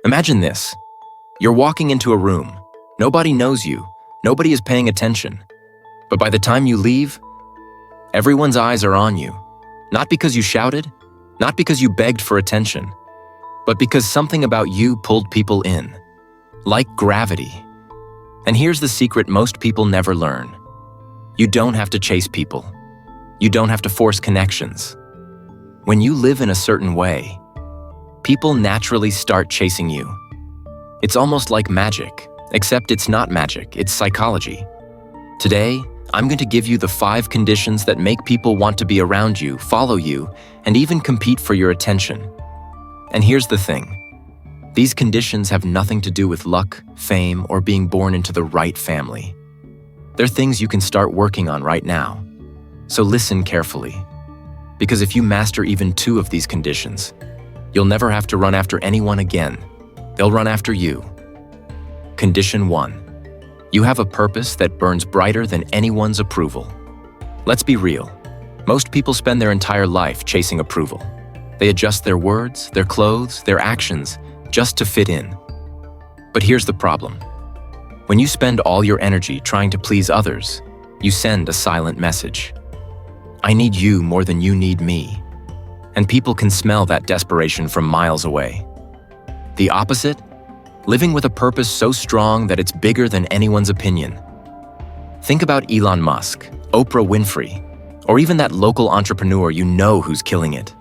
Imagine this. You're walking into a room. Nobody knows you. Nobody is paying attention. But by the time you leave, everyone's eyes are on you. Not because you shouted, not because you begged for attention, but because something about you pulled people in. Like gravity. And here's the secret most people never learn. You don't have to chase people. You don't have to force connections. When you live in a certain way, people naturally start chasing you. It's almost like magic, except it's not magic, it's psychology. Today, I'm going to give you the 5 conditions that make people want to be around you, follow you, and even compete for your attention. And here's the thing. These conditions have nothing to do with luck, fame, or being born into the right family. They're things you can start working on right now. So listen carefully. Because if you master even 2 of these conditions, you'll never have to run after anyone again. They'll run after you. Condition 1. You have a purpose that burns brighter than anyone's approval. Let's be real. Most people spend their entire life chasing approval. They adjust their words, their clothes, their actions, just to fit in. But here's the problem. When you spend all your energy trying to please others, you send a silent message. I need you more than you need me. And people can smell that desperation from miles away. The opposite? Living with a purpose so strong that it's bigger than anyone's opinion. Think about Elon Musk, Oprah Winfrey, or even that local entrepreneur you know who's killing it.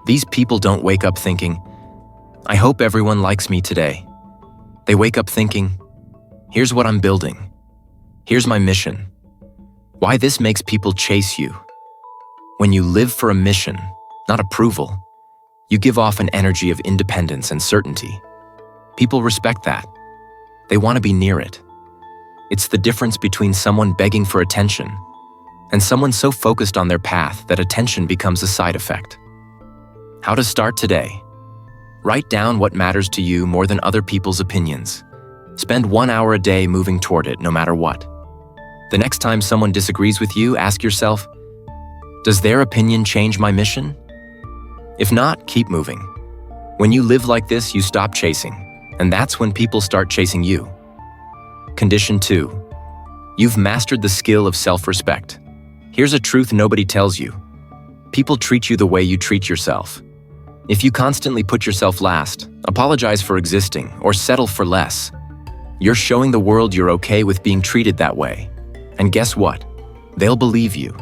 These people don't wake up thinking, I hope everyone likes me today. They wake up thinking, here's what I'm building. Here's my mission. Why this makes people chase you. When you live for a mission, not approval, you give off an energy of independence and certainty. People respect that. They want to be near it. It's the difference between someone begging for attention and someone so focused on their path that attention becomes a side effect. How to start today? Write down what matters to you more than other people's opinions. Spend 1 hour a day moving toward it, no matter what. The next time someone disagrees with you, ask yourself, does their opinion change my mission? If not, keep moving. When you live like this, you stop chasing. And that's when people start chasing you. Condition 2. You've mastered the skill of self-respect. Here's a truth nobody tells you. People treat you the way you treat yourself. If you constantly put yourself last, apologize for existing, or settle for less, you're showing the world you're okay with being treated that way. And guess what? They'll believe you.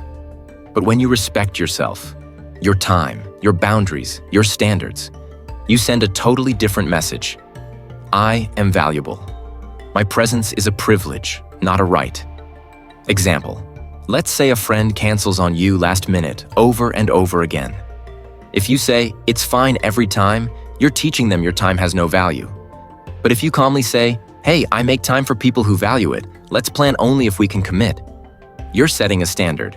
But when you respect yourself, your time, your boundaries, your standards, you send a totally different message. I am valuable. My presence is a privilege, not a right. Example, let's say a friend cancels on you last minute over and over again. If you say, it's fine every time, you're teaching them your time has no value. But if you calmly say, hey, I make time for people who value it, let's plan only if we can commit, you're setting a standard.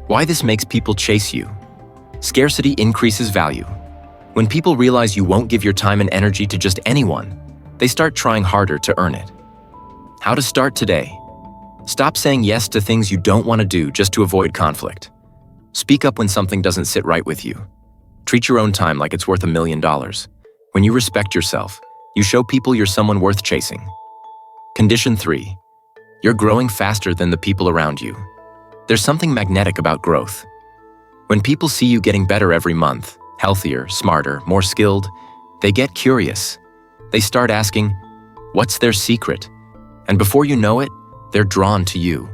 Why this makes people chase you? Scarcity increases value. When people realize you won't give your time and energy to just anyone, they start trying harder to earn it. How to start today? Stop saying yes to things you don't want to do just to avoid conflict. Speak up when something doesn't sit right with you. Treat your own time like it's worth $1 million. When you respect yourself, you show people you're someone worth chasing. Condition 3. You're growing faster than the people around you. There's something magnetic about growth. When people see you getting better every month, healthier, smarter, more skilled, they get curious. They start asking, what's their secret? And before you know it, they're drawn to you.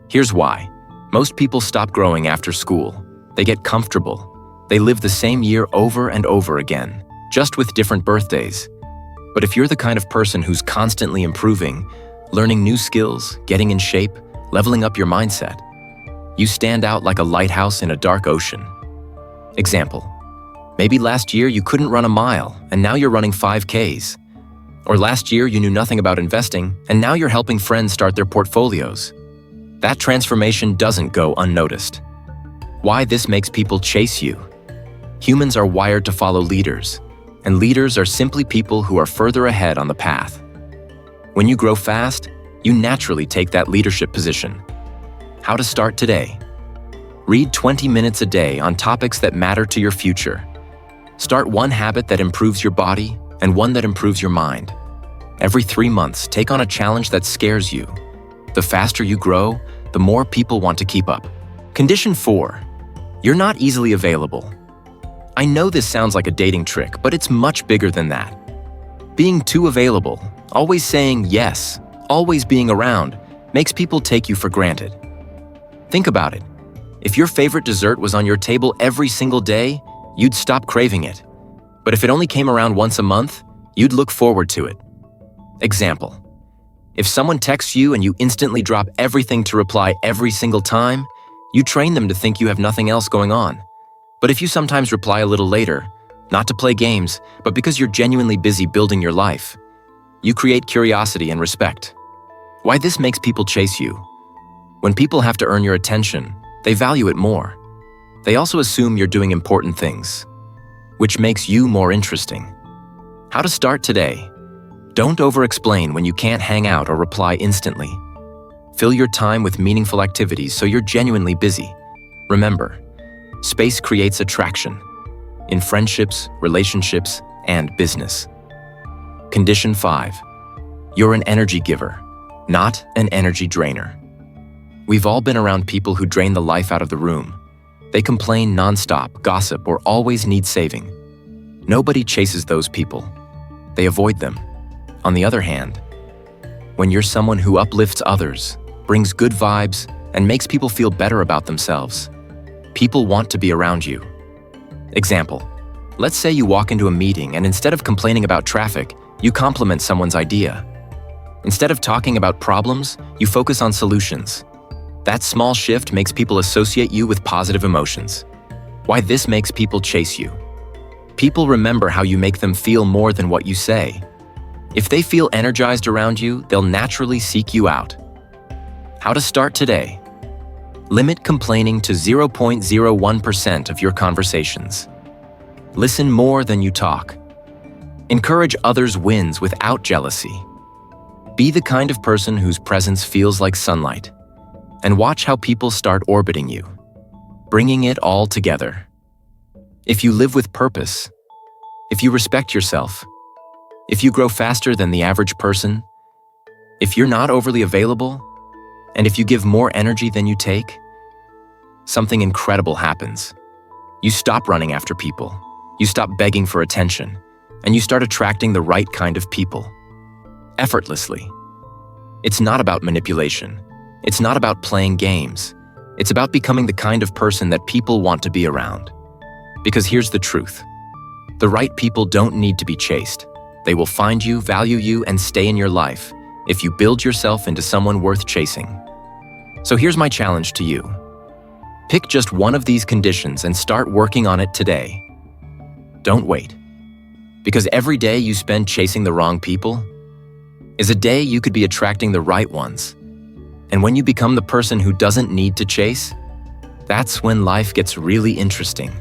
Here's why. Most people stop growing after school. They get comfortable. They live the same year over and over again, just with different birthdays. But if you're the kind of person who's constantly improving, learning new skills, getting in shape, leveling up your mindset, you stand out like a lighthouse in a dark ocean. Example, maybe last year you couldn't run a mile, and now you're running 5Ks. Or last year you knew nothing about investing, and now you're helping friends start their portfolios. That transformation doesn't go unnoticed. Why this makes people chase you? Humans are wired to follow leaders, and leaders are simply people who are further ahead on the path. When you grow fast, you naturally take that leadership position. How to start today? Read 20 minutes a day on topics that matter to your future. Start one habit that improves your body, and one that improves your mind. Every 3 months, take on a challenge that scares you. The faster you grow, the more people want to keep up. Condition 4. You're not easily available. I know this sounds like a dating trick, but it's much bigger than that. Being too available, always saying yes, always being around, makes people take you for granted. Think about it. If your favorite dessert was on your table every single day, you'd stop craving it. But if it only came around once a month, you'd look forward to it. Example. If someone texts you and you instantly drop everything to reply every single time, you train them to think you have nothing else going on. But if you sometimes reply a little later, not to play games, but because you're genuinely busy building your life, you create curiosity and respect. Why this makes people chase you? When people have to earn your attention, they value it more. They also assume you're doing important things, which makes you more interesting. How to start today? Don't over-explain when you can't hang out or reply instantly. Fill your time with meaningful activities so you're genuinely busy. Remember, space creates attraction in friendships, relationships, and business. Condition 5. You're an energy giver, not an energy drainer. We've all been around people who drain the life out of the room. They complain nonstop, gossip, or always need saving. Nobody chases those people. They avoid them. On the other hand, when you're someone who uplifts others, brings good vibes, and makes people feel better about themselves, people want to be around you. Example, let's say you walk into a meeting and instead of complaining about traffic, you compliment someone's idea. Instead of talking about problems, you focus on solutions. That small shift makes people associate you with positive emotions. Why this makes people chase you? People remember how you make them feel more than what you say. If they feel energized around you, they'll naturally seek you out. How to start today? Limit complaining to 0.01% of your conversations. Listen more than you talk. Encourage others' wins without jealousy. Be the kind of person whose presence feels like sunlight. And watch how people start orbiting you, bringing it all together. If you live with purpose, if you respect yourself, if you grow faster than the average person, if you're not overly available, and if you give more energy than you take, something incredible happens. You stop running after people, you stop begging for attention, and you start attracting the right kind of people, effortlessly. It's not about manipulation. It's not about playing games. It's about becoming the kind of person that people want to be around. Because here's the truth. The right people don't need to be chased. They will find you, value you, and stay in your life if you build yourself into someone worth chasing. So here's my challenge to you. Pick just one of these conditions and start working on it today. Don't wait. Because every day you spend chasing the wrong people is a day you could be attracting the right ones. And when you become the person who doesn't need to chase, that's when life gets really interesting.